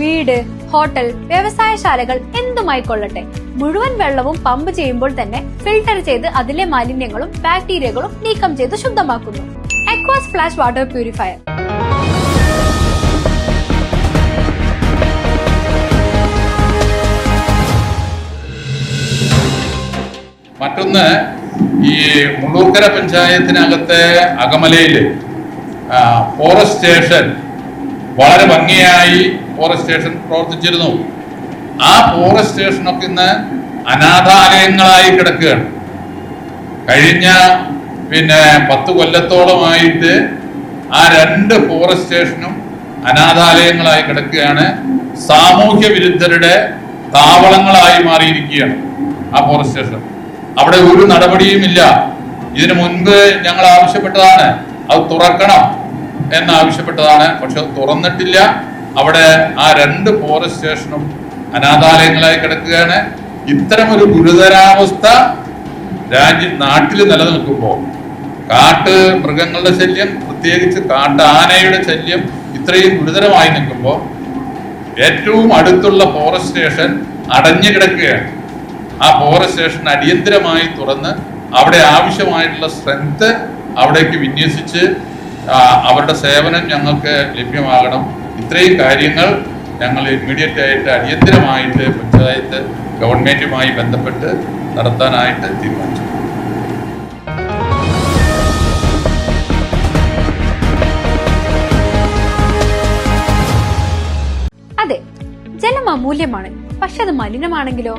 വീട്, ഹോട്ടൽ, വ്യവസായശാലകൾ എന്തുമായിക്കൊള്ളട്ടെ, മുഴുവൻ വെള്ളവും പമ്പ് ചെയ്യുമ്പോൾ തന്നെ ഫിൽട്ടർ ചെയ്ത് അതിലെ മാലിന്യങ്ങളും ബാക്ടീരിയകളും നീക്കം ചെയ്ത് ശുദ്ധമാക്കുന്നു. അക്വാസ് ഫ്ലാഷ് വാട്ടർ പ്യൂരിഫയർ. മറ്റൊന്ന്, ഈ മുള്ളൂർക്കര പഞ്ചായത്തിനകത്തെ അകമലയില് ഫോറസ്റ്റ് സ്റ്റേഷൻ വളരെ ഭംഗിയായി ഫോറസ്റ്റ് സ്റ്റേഷൻ പ്രവർത്തിച്ചിരുന്നു. ആ ഫോറസ്റ്റ് സ്റ്റേഷനൊക്കെ ഇന്ന് അനാഥാലയങ്ങളായി കിടക്കുകയാണ്. കഴിഞ്ഞ 10 കൊല്ലത്തോളമായിട്ട് ആ 2 ഫോറസ്റ്റ് സ്റ്റേഷനും അനാഥാലയങ്ങളായി കിടക്കുകയാണ്. സാമൂഹ്യ വിരുദ്ധരുടെ താവളങ്ങളായി മാറിയിരിക്കുകയാണ് ആ ഫോറസ്റ്റ് സ്റ്റേഷൻ. അവിടെ ഒരു നടപടിയുമില്ല. ഇതിനു മുൻപ് ഞങ്ങൾ ആവശ്യപ്പെട്ടതാണ്, അത് തുറക്കണം എന്നാവശ്യപ്പെട്ടതാണ്. പക്ഷെ അത് തുറന്നിട്ടില്ല. അവിടെ ആ 2 ഫോറസ്റ്റ് സ്റ്റേഷനും അനാഥാലയങ്ങളായി കിടക്കുകയാണ്. ഇത്തരമൊരു ഗുരുതരാവസ്ഥ നാട്ടിൽ നിലനിൽക്കുമ്പോൾ കാട്ട് മൃഗങ്ങളുടെ ശല്യം, പ്രത്യേകിച്ച് കാട്ടാനയുടെ ശല്യം ഇത്രയും ഗുരുതരമായി നിൽക്കുമ്പോൾ ഏറ്റവും അടുത്തുള്ള ഫോറസ്റ്റ് സ്റ്റേഷൻ അടഞ്ഞു കിടക്കുകയാണ്. ആ ഫോറസ്റ്റ് സ്റ്റേഷൻ അടിയന്തരമായി തുറന്ന് അവിടെ ആവശ്യമായിട്ടുള്ള സ്ട്രെങ്ത് അവിടേക്ക് വിന്യസിച്ച് അവരുടെ സേവനം ഞങ്ങൾക്ക് ലഭ്യമാകണം. ഇത്രയും കാര്യങ്ങൾ ഞങ്ങൾ ഇമ്മീഡിയറ്റ് ആയിട്ട് അടിയന്തരമായിട്ട് പഞ്ചായത്ത് ഗവൺമെന്റുമായി ബന്ധപ്പെട്ട് നടത്താനായിട്ട് തീരുമാനിച്ചു. അതെ, ജലം അമൂല്യമാണ്. പക്ഷെ അത് മലിനമാണെങ്കിലോ?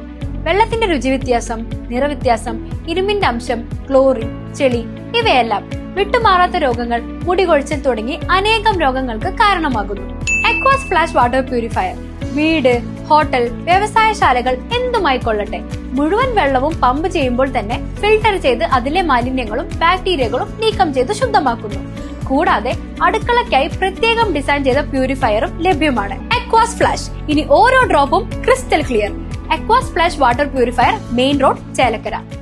വെള്ളത്തിന്റെ രുചി വ്യത്യാസം, നിറവ്യത്യാസം, ഇരുമ്പിന്റെ അംശം, ക്ലോറിൻ, ചെളി ഇവയെല്ലാം വിട്ടുമാറാത്ത രോഗങ്ങൾ, മുടികൊഴിച്ചിൽ തുടങ്ങി അനേകം രോഗങ്ങൾക്ക് കാരണമാകുന്നു. അക്വാസ് ഫ്ലാഷ് വാട്ടർ പ്യൂരിഫയർ. വീട്, ഹോട്ടൽ, വ്യവസായശാലകൾ എന്തുമായിക്കൊള്ളട്ടെ, മുഴുവൻ വെള്ളവും പമ്പ് ചെയ്യുമ്പോൾ തന്നെ ഫിൽട്ടർ ചെയ്ത് അതിലെ മാലിന്യങ്ങളും ബാക്ടീരിയകളും നീക്കം ചെയ്ത് ശുദ്ധമാക്കുന്നു. കൂടാതെ അടുക്കളയ്ക്കായി പ്രത്യേകം ഡിസൈൻ ചെയ്ത പ്യൂരിഫയറും ലഭ്യമാണ്. Aquas Flash. ഇനി ഓരോ ഡ്രോപ്പും crystal clear. Aquas Flash water purifier, main road, Chelakkara.